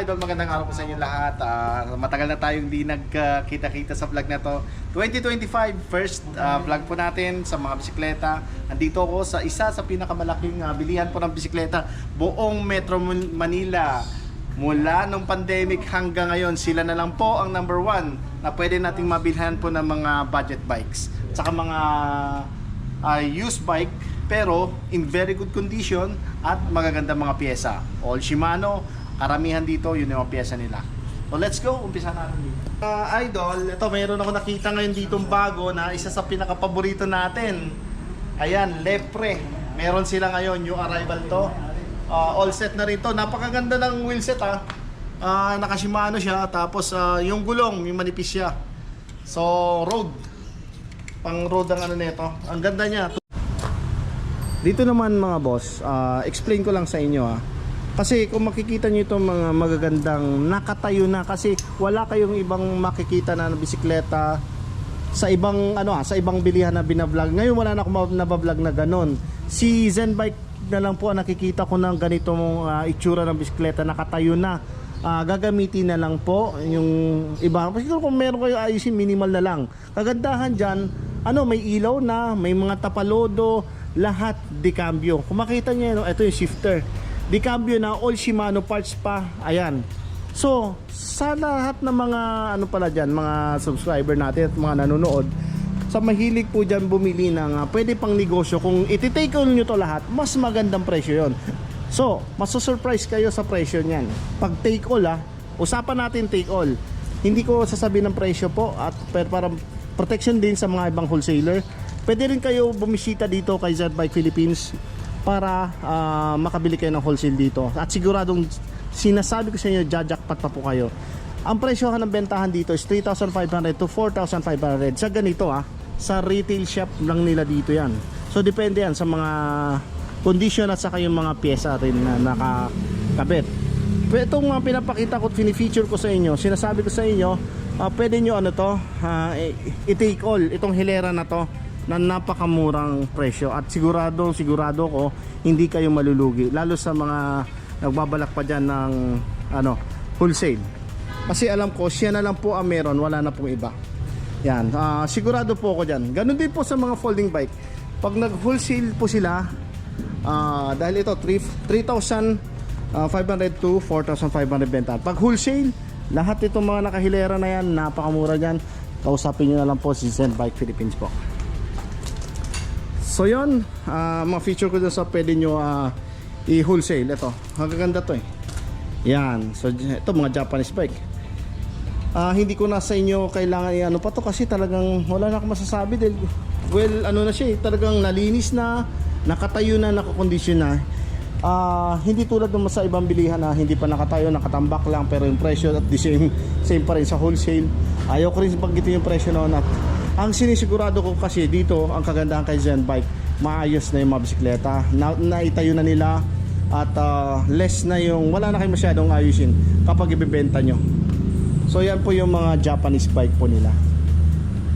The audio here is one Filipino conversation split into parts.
idol, magandang araw po sa inyo lahat. Matagal na tayong hindi nagkita-kita sa vlog na to. 2025, first vlog po natin sa mga bisikleta. Andito ako sa isa sa pinakamalaking bilihan po ng bisikleta buong Metro Manila. Mula nung pandemic hanggang ngayon, sila na lang po ang number one na pwede nating mabilhan po ng mga budget bikes. Tsaka mga used bike, pero in very good condition at magaganda mga pyesa. All Shimano, karamihan dito, yun yung mga pyesa nila. So let's go, umpisa natin dito. Idol, ito mayroon ako nakita ngayon ditong bago na isa sa pinakapaborito natin. Ayan, Lepre. Meron sila ngayon, new arrival to. All set na rin to. Napakaganda ng wheelset naka Shimano siya. Tapos yung gulong, yung manipis siya. So road. Pang road ang ano nito. Ang ganda niya. Dito naman mga boss, explain ko lang sa inyo kasi kung makikita nyo itong mga magagandang nakatayo na, kasi wala kayong ibang makikita na bisikleta sa ibang sa ibang bilihan na binablog. Ngayon wala na akong nabablog na ganon. Si Zen Bike na lang po nakikita ko ng ganitong itsura ng bisikleta, nakatayo na. Gagamitin na lang po yung iba. Siguro kung meron kayo ayusin, minimal na lang. Kagandahan dyan, may ilaw na, may mga tapalodo, lahat di cambio. Kung makita niyo, ito yung shifter. Di cambio na, all Shimano parts pa. Ayan. So, sa lahat ng mga pala diyan, mga subscriber natin at mga nanonood, sa mahilig po diyan bumili ng pwede pang negosyo, kung iti-take all niyo to lahat, mas magandang presyo 'yon. So, maso-surprise kayo sa presyo niyan. Pag take all usapan natin take all. Hindi ko sasabihin ng presyo po at para protection din sa mga ibang wholesaler. Pwede rin kayo bumisita dito kay Zen Bike Philippines para makabili kayo ng wholesale dito. At siguradong sinasabi ko sa inyo, jackpot pa po kayo. Ang presyo ng bentahan dito is 3,500 to 4,500 sa ganito sa retail shop lang nila dito yan. So depende yan sa mga condition at saka yung mga pyesa rin na nakakabit. Pero itong pinapakita ko, fini-feature ko sa inyo, sinasabi ko sa inyo, pwede nyo i-take all itong hilera na to na napakamurang presyo, at sigurado ko hindi kayo malulugi, lalo sa mga nagbabalak pa dyan ng wholesale, kasi alam ko siya na lang po ang meron, wala na pong iba yan. Sigurado po ako dyan. Ganun din po sa mga folding bike, pag nag wholesale po sila, dahil ito 3,500 to 4,500 benta. Pag wholesale, lahat itong mga nakahilera na yan, napakamura dyan. Kausapin nyo na lang po si Zen Bike Philippines po. So yun, mga feature ko dyan sa pwede nyo i-wholesale. Ito, magaganda to yan. So ito mga Japanese bike. Hindi ko na sa inyo kailangan pa to, kasi talagang wala na akong masasabi dahil na siya talagang nalinis na, nakatayo na, nakakondisyon na. Hindi tulad ng sa ibang bilihan na hindi pa nakatayo, nakatambak lang, pero yung presyo at the same pa rin sa wholesale. Ayaw ko rin banggitin yung presyo noon. At ang sinisigurado ko kasi dito, ang kagandahan kay Zen Bike, maayos na yung mga bisikleta, naitayo na nila, at less na yung, wala na kayo masyadong ayusin kapag ibibenta nyo. So yan po yung mga Japanese bike po nila.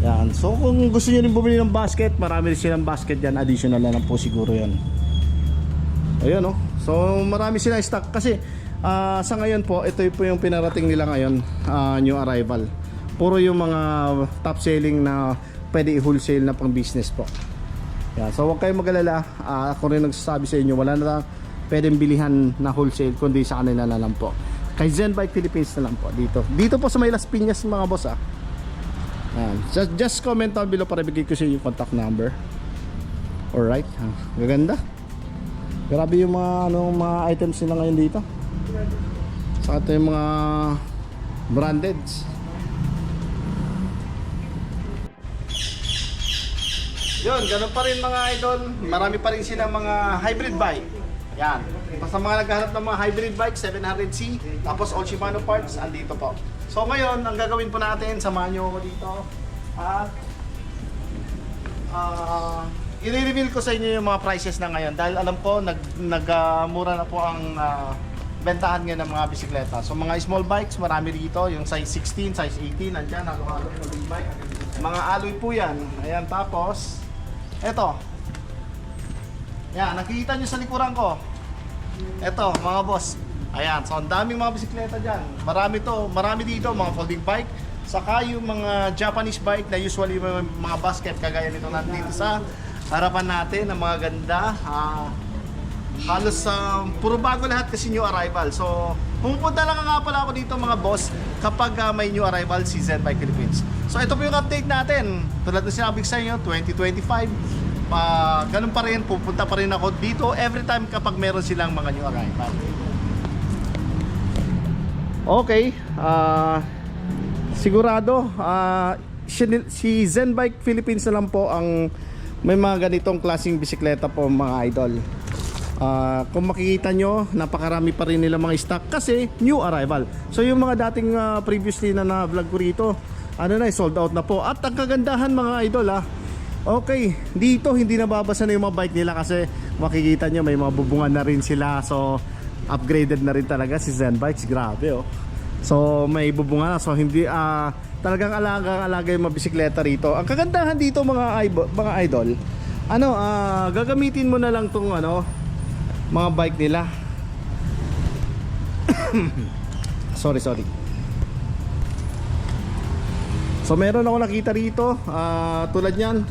Yan. So kung gusto nyo rin bumili ng basket, marami rin silang basket yan, additional na lang po siguro yan. Ayun so marami silang stock kasi sa ngayon po, ito po yung pinarating nila ngayon, new arrival. Puro yung mga top selling na pwede i-wholesale na pang business po. Yan. So huwag kayong mag-alala, ako rin nagsasabi sa inyo, wala na pwedeng bilihan na wholesale kundi sa kanila na lang po, kay Zen Bike Philippines na lang po. Dito po sa may Las Piñas mga boss Yan. Just comment down below para bigay ko sa inyo yung contact number. Alright, gaganda. Grabe yung mga items nila ngayon dito. Saka ito yung mga branded. Yun, ganun pa rin mga idol. Marami pa rin silang mga hybrid bike. Yan. Basta mga naghahanap ng mga hybrid bike, 700C, tapos all Shimano parts, andito po. So ngayon, ang gagawin po natin, samahan nyo ako dito. At i-reveal ko sa inyo yung mga prices na ngayon, dahil alam ko nagmura na po ang bentahan ngayon ng mga bisikleta. So mga small bikes, marami dito, yung size 16, size 18, nandyan, halo-halo yung big bike. Mga alloy po yan. Ayan, tapos eto. Yan, nakikita nyo sa likuran ko. Eto, mga boss, Ayan, so ang daming mga bisikleta dyan. Marami dito, mga folding bike. Saka yung mga Japanese bike na usually mga basket kagaya nito nandito sa harapan natin na mga ganda. Halos puro bago lahat kasi new arrival. So pupunta lang nga pala ako dito mga boss kapag may new arrival si Zen Bike Philippines. So ito po yung update natin. Tulad ng sinabi ko sa inyo, 2025. Ganun pa rin, pupunta pa rin ako dito every time kapag meron silang mga new arrival. Okay, sigurado si Zen Bike Philippines na lang po ang may mga ganitong klaseng bisikleta po mga idol. Kung makikita nyo, napakarami pa rin nila mga stock kasi new arrival. So yung mga dating previously na vlog ko rito, sold out na po. At ang kagandahan mga idol okay, dito hindi nababasa na yung mga bike nila kasi makikita nyo may mga bubungan na rin sila. So upgraded na rin talaga si Zen Bikes, grabe So may bubunga na, so hindi talagang alaga yung mga bisikleta rito. Ang kagandahan dito mga idol, gagamitin mo na lang tong mga bike nila. sorry. So meron ako nakita rito, tulad niyan,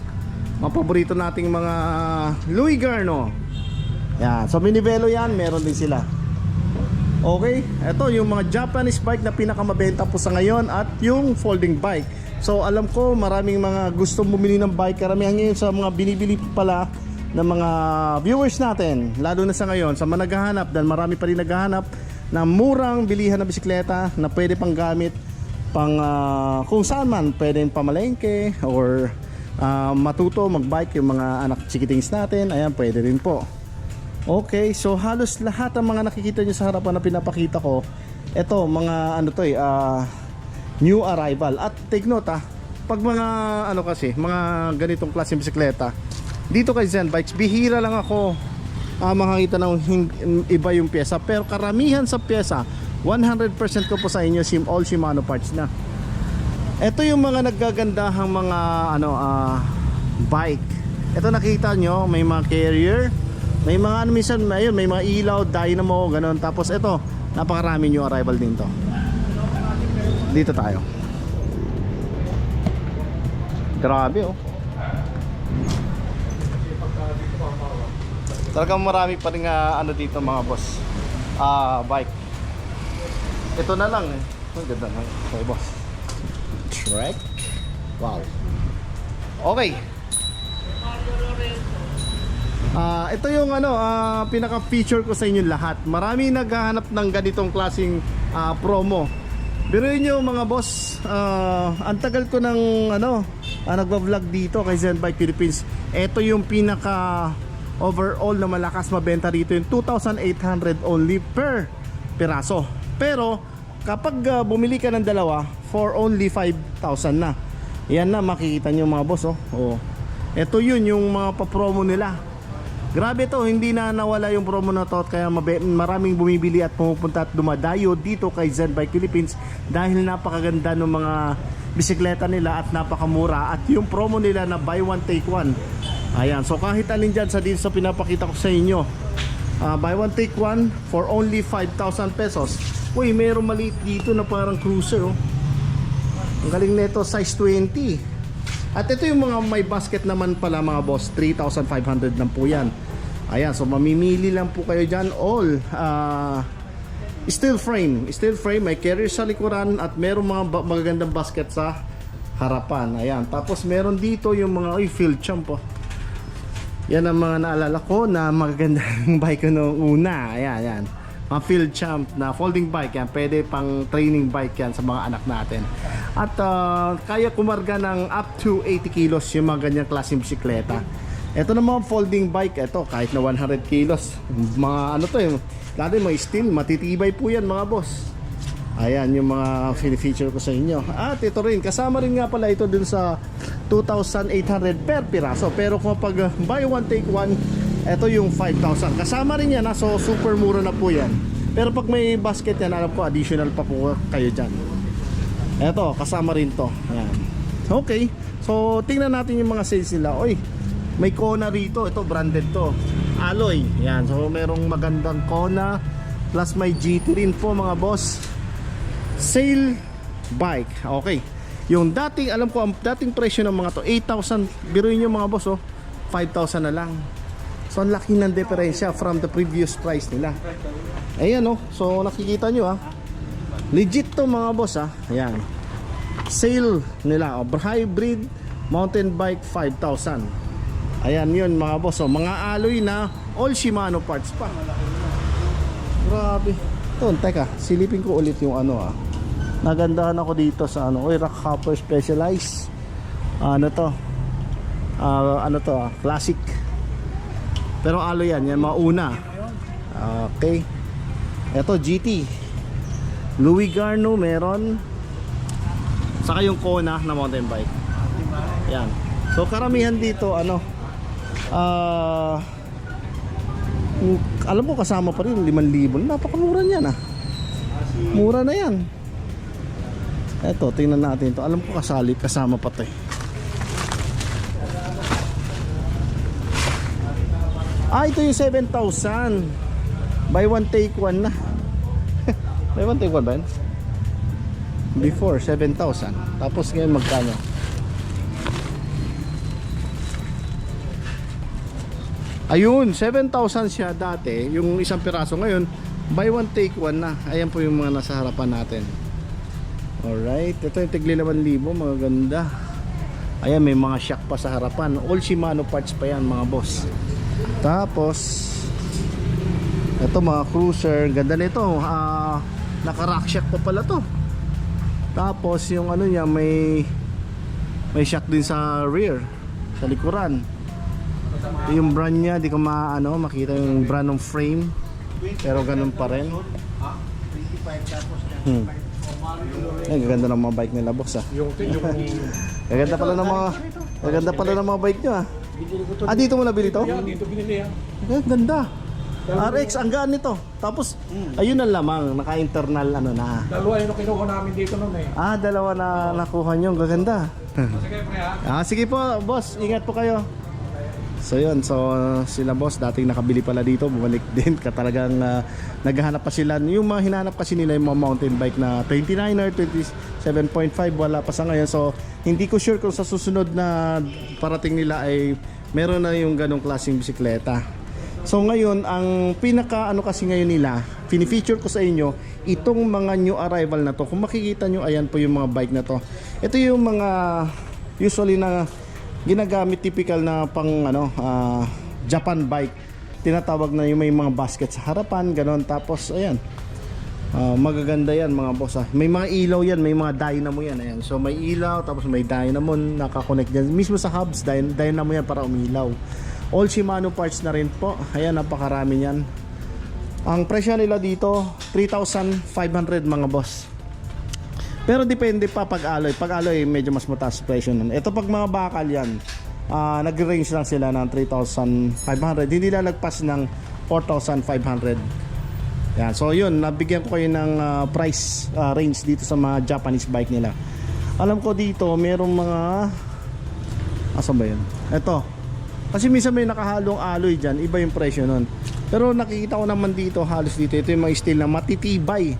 mga paborito nating mga Louis Garno. Yan, so minivelo yan, meron din sila. Okay, ito yung mga Japanese bike na pinakamabenta po sa ngayon at yung folding bike. So alam ko maraming mga gustong bumili ng bike, karamihan ngayon sa mga binibili pala ng mga viewers natin, lalo na sa ngayon sa mga naghahanap, dahil marami pa rin naghahanap ng murang bilihan na bisikleta na pwede pang gamit pang kung saan man, pwedeng pamalengke or matuto magbike yung mga anak chikitings natin. Ayan, pwede rin po. Okay, so halos lahat ng mga nakikita nyo sa harapan na pinapakita ko, ito mga new arrival. At take note pag mga kasi mga ganitong klaseng bisikleta dito kay Zen Bikes, bihira lang ako makakita ng iba yung pyesa, pero karamihan sa pyesa 100% ko po sa inyo all Shimano parts na. Ito yung mga naggagandahang mga bike. Ito nakita nyo, may mga carrier, may mga minsan may mga ilaw, dynamo, ganun. Tapos ito, napakarami new arrival din to. Dito tayo. Grabe Talagang marami pa rin dito mga boss. Bike. Ito na lang Ang ganda ng boss. Trek. Wow. Okay. Ito yung pinaka-feature ko sa inyo lahat. Marami naghahanap ng ganitong klaseng promo. Biruin nyo mga boss, ang tagal ko ng nagba-vlog dito kay Zen Bike Philippines. Ito yung pinaka overall na malakas mabenta rito, yung 2,800 only per piraso. Pero kapag bumili ka ng dalawa for only 5,000 na. Yan na makikita nyo mga boss Ito yun yung mga pa-promo nila. Grabe to, hindi na nawala yung promo na to, kaya maraming bumibili at pumupunta at dumadayo dito kay Zen Bike Philippines dahil napakaganda ng mga bisikleta nila at napakamura, at yung promo nila na buy one take one. Ayan, so kahit alin dyan sa pinapakita ko sa inyo, buy one take one for only 5,000 pesos. Uy, mayroong maliit dito na parang cruiser Ang galing nito, size 20. At ito yung mga may basket naman pala mga boss, 3,500 lang po yan. Ayan, so mamimili lang po kayo dyan. All steel frame, may carrier sa likuran at meron mga magagandang basket sa harapan. Ayan, tapos meron dito yung mga field champ Yan ang mga naalala ko na magagandang bike ko noong una. Ayan. Mga field champ na folding bike yan, pwede pang training bike yan sa mga anak natin. At kaya kumarga ng up to 80 kilos yung mga ganyang klaseng bisikleta. Ito na mga folding bike, ito kahit na 100 kilos. Mga lalo yung mga steel, matitibay po yan mga boss. Ayan yung mga feature ko sa inyo. At ito rin, kasama rin nga pala ito dun sa 2,800 per piraso. Pero kung pag buy one take one, ito yung 5,000. Kasama rin yan so super mura na po yan. Pero pag may basket yan, alam ko additional pa po kayo dyan. Eto, kasama rin to. Ayan. Okay, so tingnan natin yung mga sales nila. Oy, may Kona rito. Ito branded to, Alloy. Ayan, so merong magandang Kona Plus may GT rin po mga boss. Sale bike. Okay. Yung dating, alam ko ang dating presyo ng mga to 8,000. Biruin nyo mga boss, 5,000 na lang. So ang laki ng diferensya from the previous price nila. Ayan, so nakikita nyo, legit to mga boss, ayan. Sale nila, hybrid mountain bike 5,000. Ayan yun mga boss, mga alloy na all Shimano parts pa. Grabe. Teka, silipin ko ulit yung nagandahan ako dito sa Rock Hopper Specialized. Classic. Pero alloy yan mauna. Okay. Ito GT. Louis Garno meron. Saka yung Kona na mountain bike. Yan. So karamihan dito alam ko kasama pa rin 5,000. Napakamura niyan Mura na yan. Eto, tingnan natin to. Alam ko kasama pa to ito yung 7,000. Buy one take one na. Buy one take one ba yun? Before 7,000. Tapos ngayon magkano? Ayun, 7,000 siya dati. Yung isang piraso ngayon, buy one take one na. Ayan po yung mga nasa harapan natin. Alright, ito yung tigli 8,000, mga ganda. Ayan, may mga shock pa sa harapan. All Shimano parts pa yan mga boss. Tapos ito mga cruiser, ganda nito. Naka-rock shock pa pala to. Tapos yung niya, may shock din sa rear, sa likuran. Yung brand niya, di ko makita yung brand ng frame. Pero ganun pa rin. Gaganda ng mga bike nila boss Gaganda pala ng mga bike nyo dito mo nabili to? Dito binili Ganda. RX, ang gaan nito. Tapos ayun ang lamang, naka-internal na. Dalawa yung kinuha namin dito noon Dalawa na nakuha nyo. Gaganda. Sige pre Sige po boss, ingat po kayo. So yun, sila boss dating nakabili pala dito, bumalik din talagang naghahanap pa sila. Yung mga hinahanap kasi nila yung mga mountain bike na 29er, 27.5 wala pa sa ngayon. So hindi ko sure kung sa susunod na parating nila ay meron na yung ganong klaseng bisikleta. So ngayon, ang pinaka kasi ngayon nila, fini-feature ko sa inyo itong mga new arrival na to. Kung makikita nyo, ayan po yung mga bike na to. Ito yung mga usually na ginagamit typical na pang Japan bike. Tinatawag na yung may mga basket sa harapan, ganon. Tapos ayan, magaganda yan mga boss May mga ilaw yan, may mga dynamo yan. Ayan. So may ilaw, tapos may dynamo nakakonect dyan. Mismo sa hubs, dynamo yan para umilaw. All Shimano parts na rin po. Ayan, napakarami yan. Ang presyo nila dito 3,500 mga boss. Pero depende pa pag-alloy. Pag-alloy medyo mas mataas presyo nun. Ito pag mga bakal yan, nag-range lang sila ng 3,500. Hindi lalagpas ng 4,500. Yan. So yun, nabigyan ko kayo ng price range dito sa mga Japanese bike nila. Alam ko dito, merong mga asan ba yun? Ito. Kasi minsan may nakahalong alloy dyan, iba yung presyo nun. Pero nakikita ko naman dito, halos dito, ito yung mga steel na matitibay.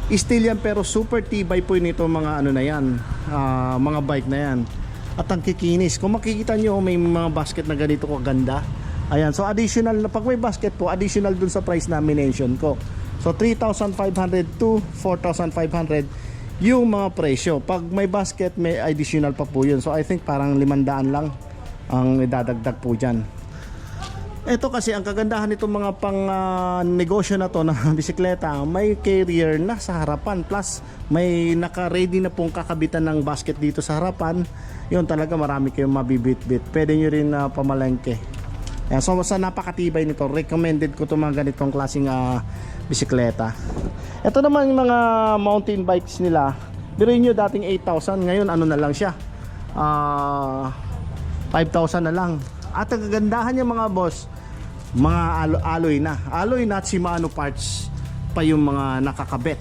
Steel yan pero super tibay po nito mga na yan, mga bike na yan. At ang kikinis, kung makikita nyo may mga basket na ganito ko ganda. Ayan, so additional, pag may basket po, additional dun sa price na mention ko. So 3,500 to 4,500 yung mga presyo. Pag may basket, may additional pa po yun. So I think parang 500 lang ang idadagdag po dyan. Ito kasi ang kagandahan nitong mga pang negosyo na to na bisikleta, may carrier na sa harapan, plus may naka-ready na pong kakabitan ng basket dito sa harapan. Yun talaga, marami kayong mabibit-bit. Pwede nyo rin pamalengke. Ayan, so sa napakatibay nito, recommended ko itong mga ganitong klaseng bisikleta. Ito naman yung mga mountain bikes nila. Biruin nyo dating 8,000, ngayon ano na lang siya, 5,000 na lang. At ang kagandahan niya mga boss, mga alloy na at Shimano parts pa yung mga nakakabit.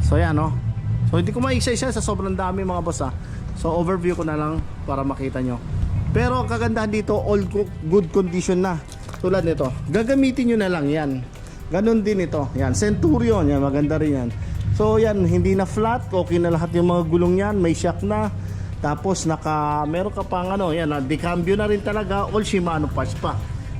So yan so hindi ko maisa-isa sa sobrang dami mga boss So overview ko na lang para makita nyo. Pero ang kagandahan dito, all good condition na. Tulad nito, gagamitin nyo na lang yan. Ganun din ito. Yan, Centurion, yan, maganda rin yan. So yan, hindi na flat, okay na lahat yung mga gulong yan, may shock na. Tapos meron ka pang ano, yan, decambio na rin talaga, all Shimano parts pa.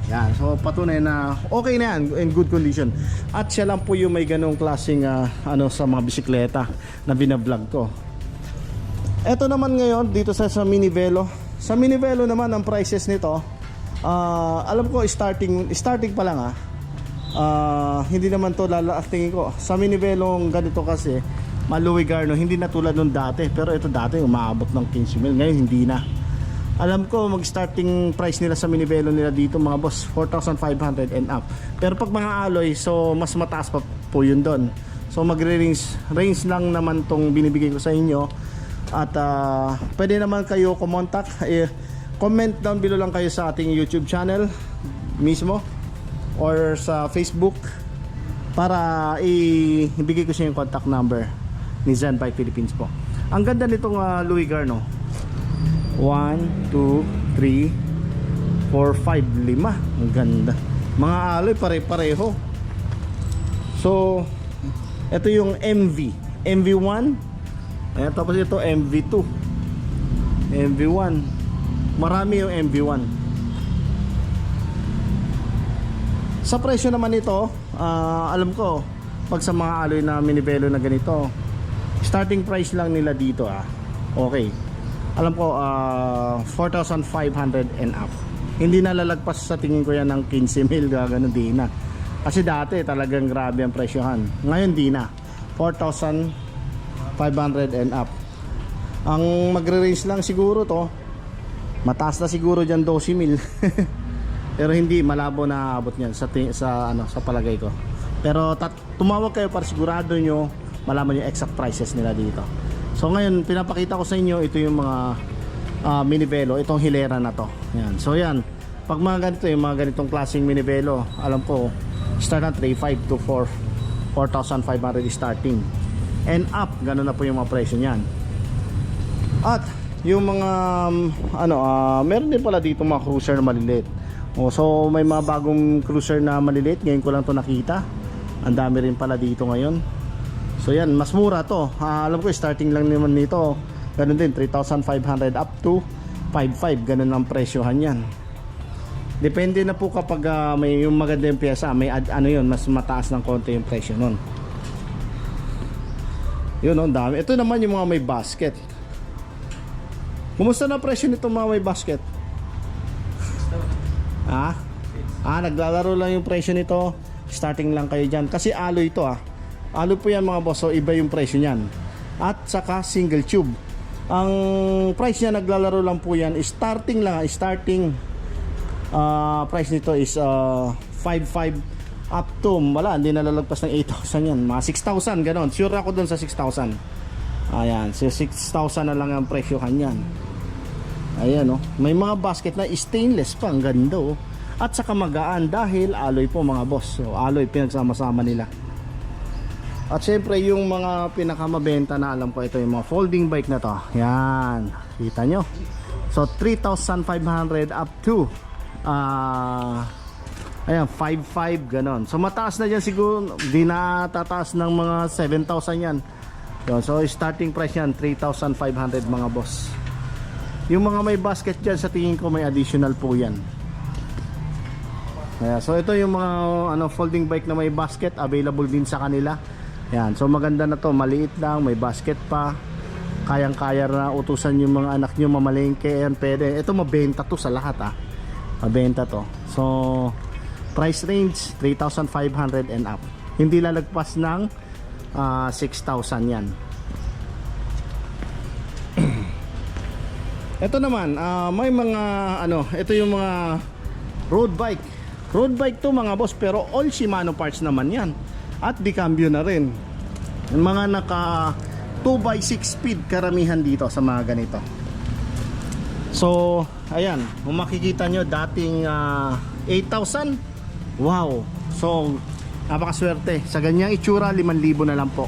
Yan, so patunay na okay na yan, in good condition. At siya lang po yung may ganong klaseng ano sa mga bisikleta na binablog ko. Ito naman ngayon dito sa Mini Velo. Sa Mini Velo naman ang prices nito, alam ko starting pa lang hindi naman to tingin ko sa Mini Velong ganito kasi Louis Garno, hindi na tulad nung dati. Pero ito dati umaabot ng 15,000, ngayon hindi na. Alam ko mag starting price nila sa Mini Velo nila dito mga boss 4,500 and up. Pero pag mga alloy, so mas mataas pa po yun doon. So range lang naman tong binibigay ko sa inyo. At pwede naman kayo kumontak, comment down below lang kayo sa ating YouTube channel mismo or sa Facebook para ibigay ko sa yung contact number ni Zen Bike Philippines po. Ang ganda nitong Louis Garno. 1, 2, 3, 4, 5, 5. Ang ganda. Mga alloy pare-pareho. So ito yung MV1. Ayan, tapos ito MV2, MV1. Marami yung MV1. Sa presyo naman ito, alam ko pag sa mga alloy na Mini Velo na ganito, starting price lang nila dito okay. Alam ko 4,500 and up. Hindi na lalagpas sa tingin ko yan ng 15,000, gano'n di na. Kasi dati talagang grabe ang presyohan. Ngayon di na. 4,500 and up. Ang magre-range lang siguro to, mataas na siguro diyan 12,000. Pero hindi malabo na abot niyan sa palagay ko. Pero tumawag kayo para sigurado nyo malaman yung exact prices nila dito. So ngayon pinapakita ko sa inyo ito yung mga Mini Velo, itong hilera na to. Yan. So yan, pag mga ganito yung mga ganitong klaseng Mini Velo, alam ko start na 3,500 to 4,500 starting. And up, gano'n na po yung mga presyo niyan. At yung mga meron din pala dito mga cruiser na maliliit. So may mga bagong cruiser na maliliit, ngayon ko lang to nakita. Ang dami rin pala dito ngayon. So yan, mas mura to. Alam ko starting lang naman nito, ganun din 3,500 up to 5,500, ganun ang presyohan yan. Depende na po kapag may yung maganda yung pyesa, may yun, mas mataas ng konti yung presyo nun. Yun, dami. Ito naman yung mga may basket. Kumusta na presyo nito mga may basket? Naglalaro lang yung presyo nito. Starting lang kayo dyan. Kasi alloy ito alloy po yan mga boss. So iba yung presyo nyan. At saka single tube. Ang price niya naglalaro lang po yan. Starting lang. Starting price nito is 5,500 up to, hindi nalalagpas ng 8,000 yan. Mga 6,000 ganon. Sure ako dun sa 6,000. Ayan. So 6,000 na lang ang presyohan yan. Ayan may mga basket na stainless pa, ang ganda at saka magaan dahil alloy po mga boss. So alloy pinagsama-sama nila. At syempre yung mga pinakamabenta na alam ko, ito yung mga folding bike na to. Yan, kita nyo. So 3,500 up to ayan 5,500 ganon. So mataas na dyan siguro, di na tataas ng mga 7,000 yan. So starting price yan 3,500 mga boss. Yung mga may basket dyan, sa tingin ko may additional po yan. So ito yung mga folding bike na may basket, available din sa kanila. Yan, so maganda na to, maliit lang, may basket pa. Kayang-kaya na utusan yung mga anak nyo mamalengke, yan pwede. Ito mabenta to sa lahat mabenta to. So price range 3,500 and up. Hindi lalagpas ng 6,000 yan. Ito naman, may mga ito yung mga road bike. Road bike to mga boss, pero all Shimano parts naman yan. At decambio na rin. Yung mga naka 2x6 speed karamihan dito sa mga ganito. So, ayan, kung makikita nyo dating 8,000. Wow. So, napakaswerte. Sa ganyang itsura, 5,000 na lang po.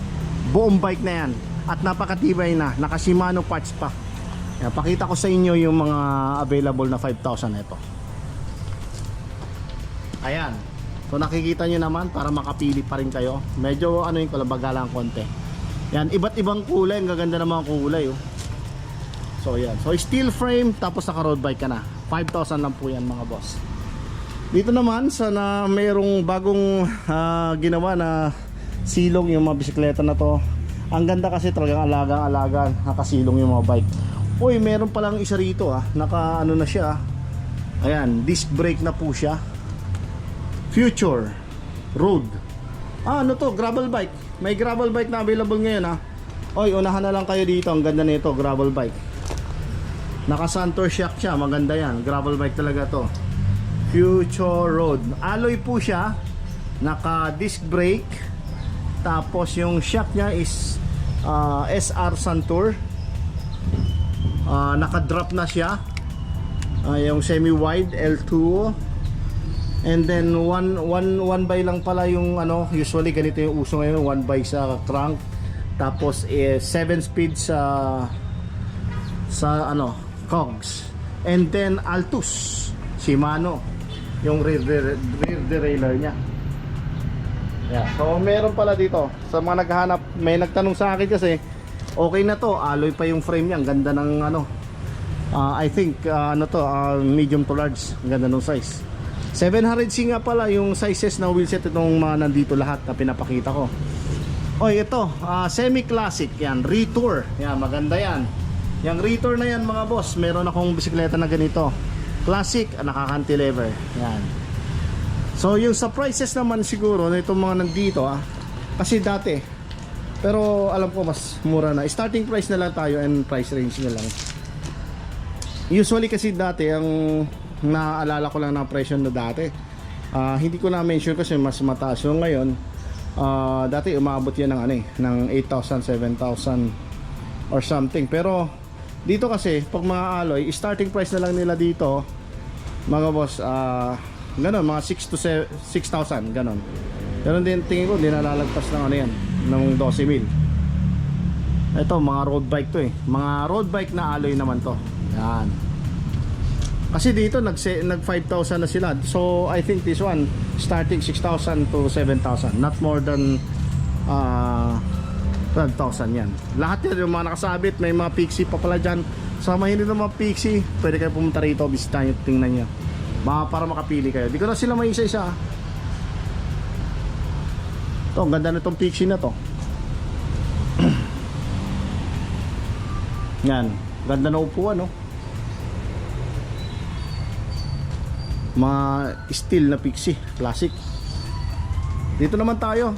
Buong bike na yan. At napakatibay na, naka Shimano parts pa. Pakita ko sa inyo yung mga available na 5,000 ito. Ayan. So nakikita nyo naman, para makapili pa rin kayo. Medyo ano yung kalabagalang konti. Yan, iba't ibang kulay. Ang gaganda ng mga kulay oh. So yan, so steel frame, tapos naka road bike ka na. 5,000 lang po yan mga boss. Dito naman sa na mayroong bagong ginawa na silong yung mga bisikleta na to. Ang ganda kasi talagang alagang-alaga, nakasilong yung mga bike. Uy, meron palang isa rito naka ano na siya. Ayan, disc brake na po siya. Future Road. Ano to? Gravel bike. May gravel bike na available ngayon Oy, unahan na lang kayo dito. Ang ganda nito, gravel bike. Naka Santor shock siya, maganda yan. Gravel bike talaga to. Future Road. Alloy po siya. Naka disc brake. Tapos yung shock niya is SR Santor. Naka drop na siya. Yung semi wide L2. And then one by lang pala yung ano, usually ganito yung uso ngayon, 1 by sa crank. Tapos 7 speed sa ano, cogs. And then Altus Shimano yung rear derailleur niya. Yeah. So meron pala dito sa mga naghahanap, may nagtanong sa akin kasi okay na to, alloy pa yung frame niya, ang ganda ng ano. I think ano to, medium to large, ang ganda ng size. 700C nga pala yung sizes na wheelset itong mga nandito lahat na pinapakita ko. Oy, ito, semi-classic yan, Retour. Yan, maganda yan. Yung Retour na yan mga boss, meron akong bisikleta na ganito. Classic, naka-cantilever. Yan. So yung sa prices naman siguro na itong mga nandito kasi dati, pero alam ko mas mura na. Starting price na lang tayo and price range na lang. Usually kasi dati ang naalala ko lang ng presyo na dati, hindi ko na mention kasi mas mataas yung ngayon. Dati umabot yan ng ano ng 8,000, 7,000 or something. Pero dito kasi pag mga alloy, starting price na lang nila dito mga boss, ganun, mga 6 to 6,000, ganun. Ganun din tingin ko, hindi nalalagpas ng ano yan, ng 12,000. Ito mga road bike to mga road bike na alloy naman to. Yan. Kasi dito nag 5,000 na sila. So I think this one starting 6,000 to 7,000, not more than 12,000 yan. Lahat yan yung mga nakasabit. May mga Pixie pa pala dyan. Sa mga hindi ng mga Pixie, pwede kayo pumunta rito, bisitahin nyo, tingnan nyo para makapili kayo. Di ko na sila may isa-isa. Ito, ang ganda na itong Pixie na to. Yan, ganda na upuan mga steel na Pixie, classic. Dito naman tayo.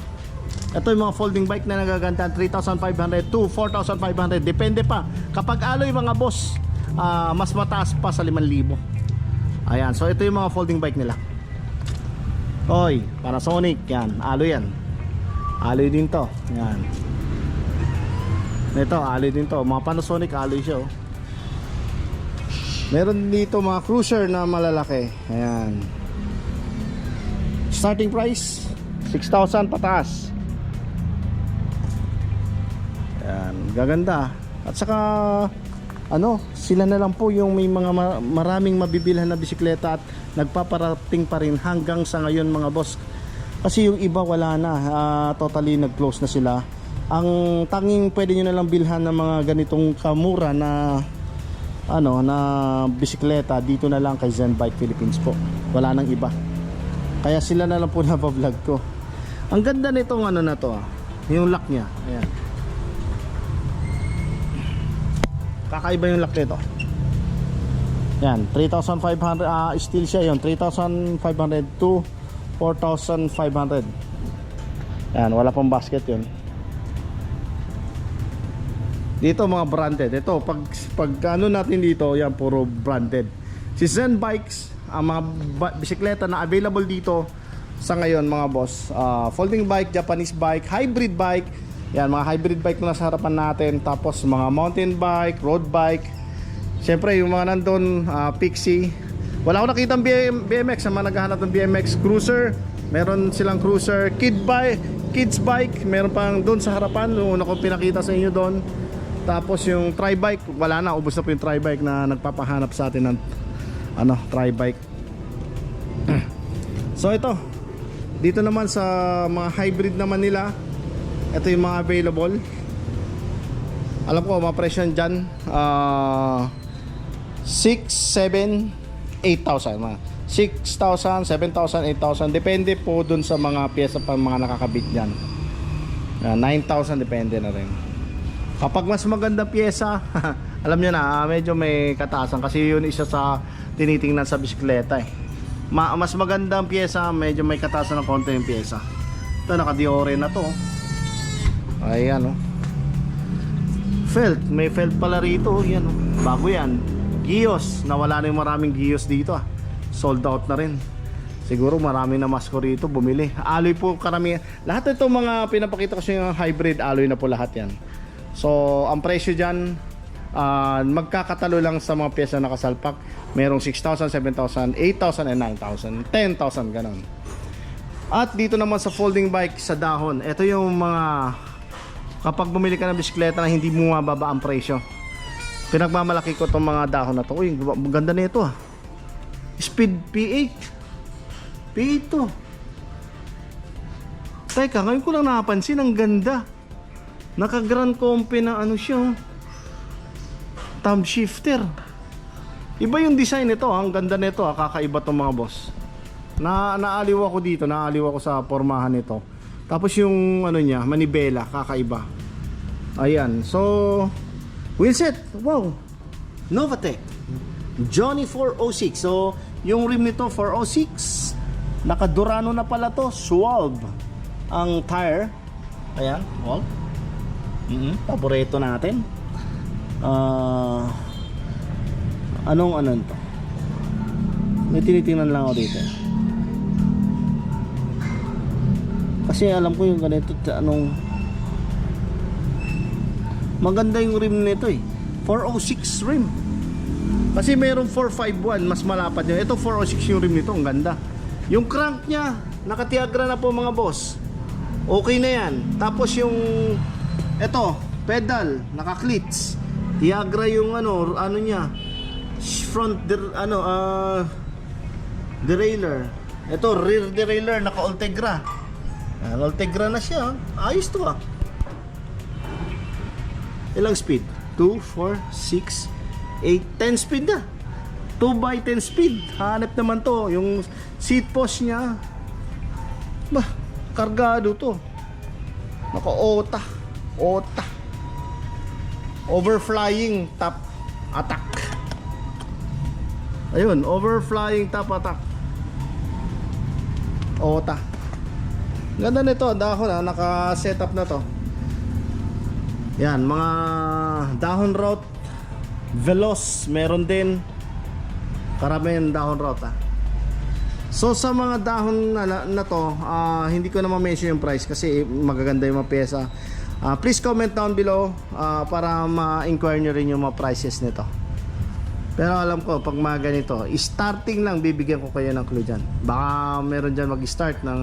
Ito yung mga folding bike na nagaganda, 3,500 to 4,500, depende pa. Kapag alloy mga boss, mas mataas pa sa 5,000. Ayan, so ito yung mga folding bike nila. Oy, Panasonic, yan, alloy yan. Alloy din to, yan. Ito, alloy din to, mga Panasonic alloy siya Meron dito mga cruiser na malalaki. Ayan. Starting price 6,000 pataas. Ayan, gaganda. At saka ano, sila na lang po yung may mga maraming mabibilhan na bisikleta at nagpaparating pa rin hanggang sa ngayon mga boss. Kasi yung iba wala na, totally nag-close na sila. Ang tanging pwede nyo na lang bilhan ng mga ganitong kamura na ano na bisikleta dito na lang kay Zen Bike Philippines po. Wala nang iba. Kaya sila na lang po na-vlog ko. Ang ganda nitong ano na to, yung lock niya. Ayan. Kakaiba yung lock nito. Yan, 3,500 steel siya yun, 3,500 to 4,500. Yan, wala pang basket yun. Dito mga branded. Ito pag ano natin dito, yan puro branded. Si Zen Bikes, ang mga bisikleta na available dito sa ngayon mga boss, folding bike, Japanese bike, hybrid bike. Yan, mga hybrid bike na nasa harapan natin. Tapos mga mountain bike, road bike. Siyempre yung mga nandun, Pixie. Wala akong nakitang BMX. Ang mga naghahanap ng BMX cruiser, meron silang cruiser. Kids bike, meron pang doon sa harapan. Yung una ko pinakita sa inyo doon. Tapos yung tri-bike, wala na, ubos na po yung tri-bike na nagpapahanap sa atin ng ano, tri-bike. So ito, Dito naman sa mga hybrid naman nila, ito yung mga available. Alam ko, mga presyo dyan 6, 7, 8,000 mga 6,000, 7,000, 8,000. Depende po dun sa mga pyesa pa mga nakakabit dyan. 9,000 depende na rin. Kapag mas maganda pyesa alam nyo na, medyo may kataasan. Kasi yun isa sa tinitingnan sa bisikleta eh. Mas maganda ang pyesa, medyo may kataasan ng konti yung pyesa. Ito, naka-Diore na to. Ayan oh. Felt, may felt pala rito. Yan oh. Bago yan. Gios, nawala na yung maraming Gios dito ah. Sold out na rin. Siguro marami na masko rito bumili. Alloy po karamihan. Lahat itong mga pinapakita ko sa yung hybrid, alloy na po lahat yan. So ang presyo dyan, magkakatalo lang sa mga pyesa na nakasalpak. Merong 6,000, 7,000, 8,000 and 9,000, 10,000 ganon. At dito naman sa folding bike sa dahon, ito yung mga kapag bumili ka ng bisikleta na hindi mo mababa ang presyo. Pinagmamalaki ko itong mga dahon na to. Uy, maganda na ito ah. Speed P8 to. Teka, ngayon ko lang napansin, ang ganda. Naka Grand Compe na ano siya, thumb shifter. Iba yung design nito, ang ganda nito, kakaiba tong mga boss. Naaliw ako dito, naaliw ako sa pormahan nito. Tapos yung ano niya, manibela, kakaiba. Ayan, so wheelset, wow. Novatec Johnny 406. So yung rim nito 406. Naka Durano na pala to, Schwalbe ang tire. Ayan, well. Paborito natin. Anong to? May tinitingnan lang ako dito. Kasi alam ko yung ganito, anong maganda yung rim nito eh. 406 rim. Kasi mayroong 451, mas malapad yun. Ito 406 yung rim nito, ang ganda. Yung crank niya, nakatiagra na po mga boss. Okay na yan. Tapos yung eto, pedal, naka-clits. Tiagra yung ano niya. Front derailleur. Ito rear derailleur, naka-Ultegra. Ultegra na siya. Ayos to ah. Ilang speed? 2, 4, 6, 8, 10 speed na. 2x10 speed. Hanep naman to. Yung seat post niya, bah, kargado to. Naka-OTA. Overflying top attack. Ayun, overflying top attack. OTA. Ganda nito, dahon na, naka-setup na to. Yan, mga dahon route Veloz, meron din. Karamihan dahon route ah. So sa mga dahon na to, hindi ko na ma-mention yung price kasi magaganda yung mga pyesa. Please comment down below para ma-inquire nyo rin yung mga prices nito. Pero alam ko, pag mga ganito, starting lang, bibigyan ko kayo ng clue dyan. Baka meron dyan mag-start ng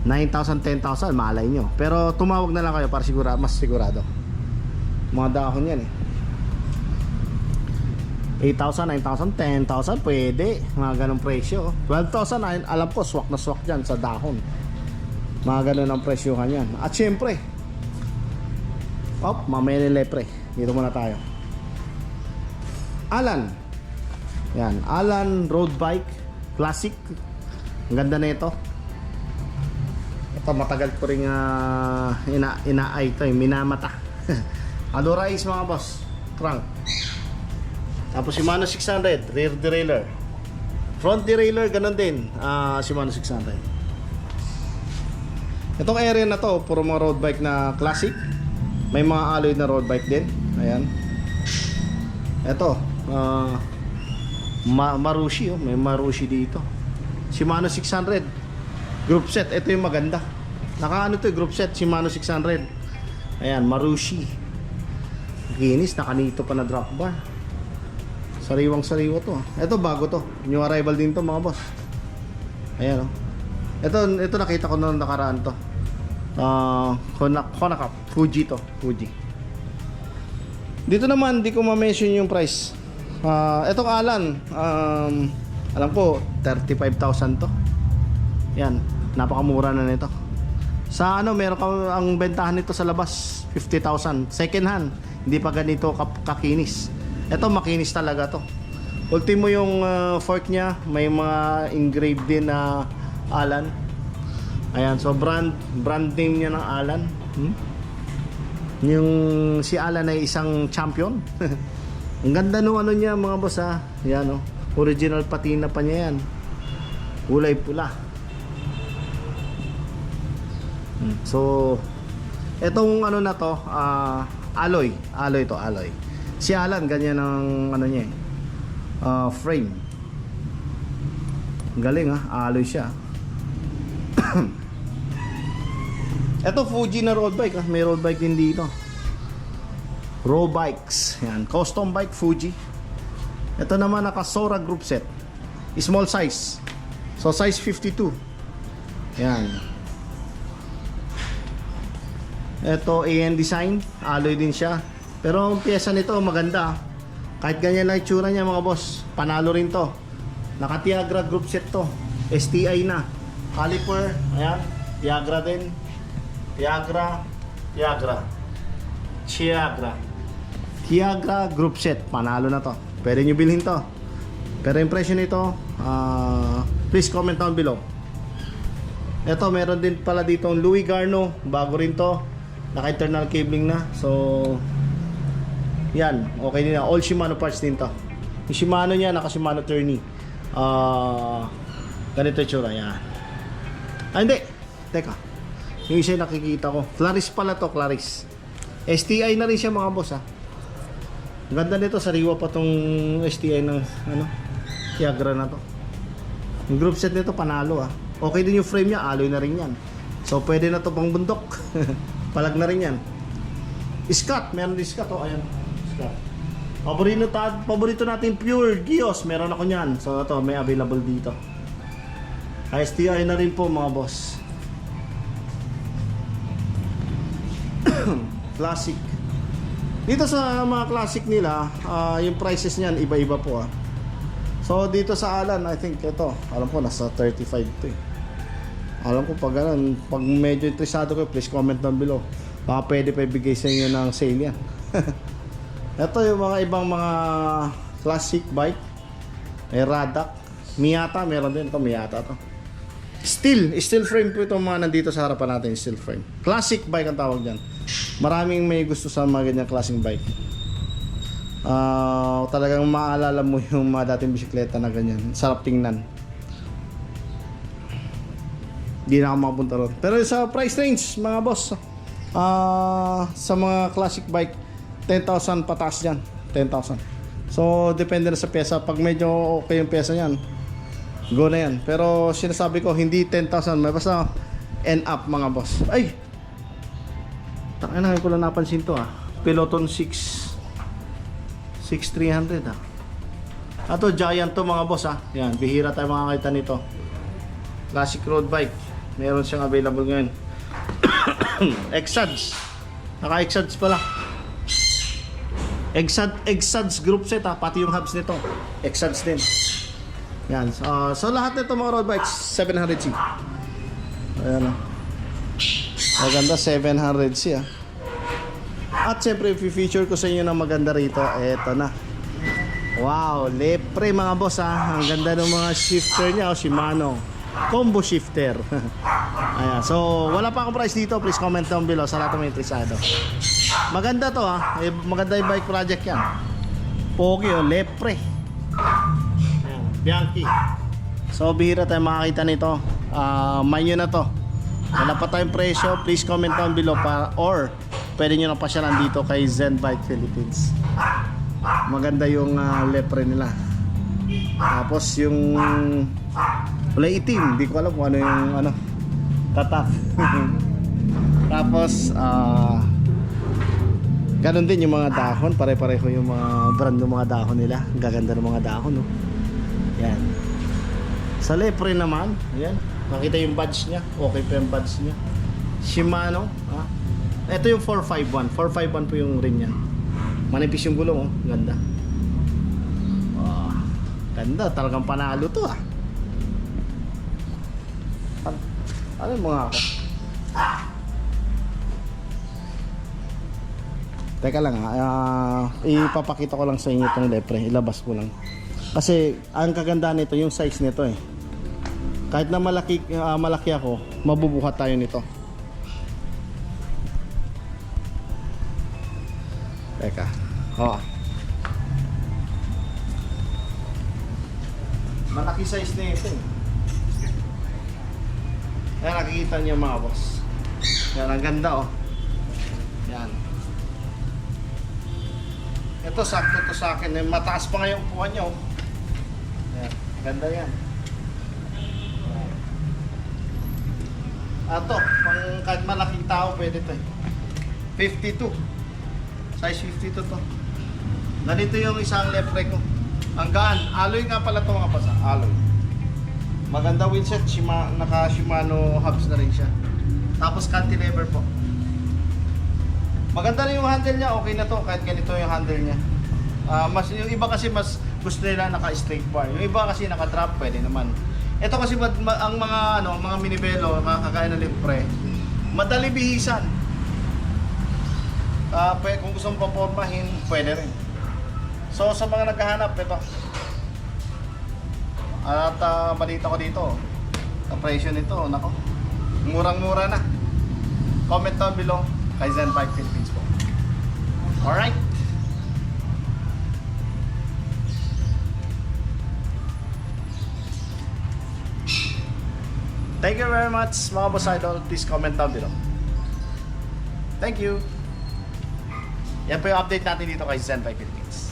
9,000, 10,000, malay nyo. Pero tumawag na lang kayo para mas sigurado. Mga dahon yan eh. 8,000, 9,000, 10,000, pwede. Mga ganong presyo. 12,000, alam ko, swak na swak dyan sa dahon. Mga ganon ang presyohan yan. At syempre, mamaya ni Lepre. Dito muna tayo. Alan. Yan, Alan road bike classic. Ang ganda na ito. Ito matagal ko rin ina-eye ito, minamata. Adorais mga boss. Trunk. Tapos Shimano 600 rear derailleur. Front derailleur ganun din. Shimano 600. Itong area na to puro mga road bike na classic. May mga alloy na road bike din. Ayan. Ito Marushi, may Marushi dito. Shimano 600 group set, ito yung maganda. Naka to, group set Shimano 600. Ayan, Marushi. Ginis, nakanito pa na drop bar. Sariwang sariwa to. Ito bago to, new arrival din to mga boss. Ayan oh. Ito nakita ko noong nakaraan to. Konaka, Fuji to, Fuji. Dito naman, di ko ma-mention yung price. Itong Alan, alam ko, 35,000 to. Yan, napakamura na nito. Sa ano, meron ka ang bentahan nito sa labas, 50,000. Second hand, hindi pa ganito kakinis. Ito makinis talaga to. Ultimo yung fork niya, may mga engraved din na Alan. Ayan, so brand name niya ng Alan. Yung si Alan ay isang champion. Ang ganda nung ano niya mga boss ha. Yan oh. Original patina pa niya yan. Kulay pula. So etong ano na to, alloy to, alloy. Si Alan ganyan ang ano niya frame. Galing ha, alloy siya. Ito Fuji na road bike ha. May road bike din dito. Road bikes. Yan, custom bike Fuji. Ito naman naka Sora group set. Small size. So size 52. Yan. Ito AN design, alloy din siya. Pero ang pyesa nito maganda. Kahit ganyan lang itsura niya mga boss, panalo rin to. Naka Tiagra group set to. STI na. Caliper, ayan, Tiagra din. Tiagra group set, panalo na to. Pwede nyo bilhin to. Pero yung presyo nito, please comment down below. Ito, meron din pala dito Louis Garno, bago rin to. Naka internal cabling na. So yan, okay din na. All Shimano parts din to. Yung Shimano niya, naka Shimano Tourney. Ganito yung tsura, yan. Hindi, teka, yung isa yung nakikita ko, Claris pala to, Claris. STI na rin siya mga boss ha. Ganda nito, sariwa pa tong STI ng ano, Tiagra na to. Yung group set nito panalo ha. Okay din yung frame niya, alloy na rin yan. So pwede na to pang bundok. Palag na rin yan. Scott, meron din Scott oh, ayan. Scott. Paborito natin Pure Gios, meron ako niyan. So ito, may available dito. STI na rin po mga boss. Classic. Dito sa mga classic nila, yung prices niyan iba-iba po ah. So dito sa Alan, I think ito, alam ko nasa 35 to eh. Alam ko pag ganun, pag medyo interesado kayo, please comment down below. Baka pwede pa ibigay sa inyo ng sale yan. Ito yung mga ibang mga classic bike. May Radak, Miyata, meron din ito, Miyata to. Steel frame po itong mga nandito sa harapan natin, steel frame. Classic bike ang tawag dyan. Maraming may gusto sa mga ganyang classic bike. Talagang maalala mo yung mga dating bisikleta na ganyan. Sarap tingnan. Hindi na ako makapunta ron. Pero sa price range mga boss, sa mga classic bike, 10,000 pataas dyan. 10,000. So depende na sa pyesa. Pag medyo okay yung pyesa yan, go na yan. Pero sinasabi ko, hindi 10,000. May basta end up mga boss. Ay! Takay na, ko lang napansin to Peloton 6300 Ato, giant to mga boss Yan, bihira tayo makakita nito. Classic road bike. Meron siyang available ngayon. Exads. Naka-Exads pala. Exads group set pati yung hubs nito. Exads din. Yan. So lahat nito mga road bikes 700C. Ayan maganda 700C At syempre i-feature ko sa inyo na maganda rito. Eto na. Wow, Lepre mga boss Ang ganda ng mga shifter niya Shimano combo shifter. Ayan. So wala pa akong price dito. Please comment down below sa lahat ng mga interesado. Maganda to maganda yung bike project yan. Pogi Lepre. Ayan, Bianchi. So bihira tayo makakita nito. Manyo na to. Wala pa tayong presyo. Please comment down below or pwede nyo na pasyalan dito kay Zen Bike Philippines. Maganda yung Lepre nila. Tapos yung kulay itim, hindi ko alam kung ano yung tatak. Tapos ganun din yung mga dahon, pare-pareho yung mga brand ng mga dahon nila. Ang gaganda ng mga dahon Yan. Sa Lepre naman, ayan, makita yung badge niya. Okay pa yung badge niya. Shimano ito yung 451 po yung rim niya. Manipis yung gulong ganda. Ganda, talagang panalo to Ano mo nga ako? Teka lang ipapakita ko lang sa inyo itong lepre. Ilabas ko lang. Kasi ang kagandahan nito, yung size nito eh. Kahit na malaki ako, mabubuhat tayo nito. Teka. Malaki size na ito eh. Yan, nakikita niyo mga boss. Yan, ang ganda oh. Yan. Ito, sakto to sa akin. Mataas pa nga yung upuan niyo. Yan, ganda yan. Ito, pang kahit malaking tao pwede to eh. 52. Size 52 to. Ganito yung isang lepre ko. Ang gaan. Alloy nga pala ito mga pasa. Alloy. Maganda wheelset. Naka Shimano hubs na rin siya. Tapos cantilever po. Maganda rin yung handle niya. Okay na to. Kahit ganito yung handle niya. Yung iba kasi mas gusto nila naka straight bar. Yung iba kasi naka drop. Pwede naman. Ito kasi ang mga minibelo, kakakain na lepre, madali bihisan. Kung gusto mong papormahin, pwede rin. So sa mga naghahanap, ito. At balita ko dito, ang presyo nito, nako, murang-mura na. Comment down below kay Zen Bike Philippines po. Alright. Thank you very much mga boss idol. Please comment down below. Thank you. Yan po yung update natin dito kay Zen Bike Philippines.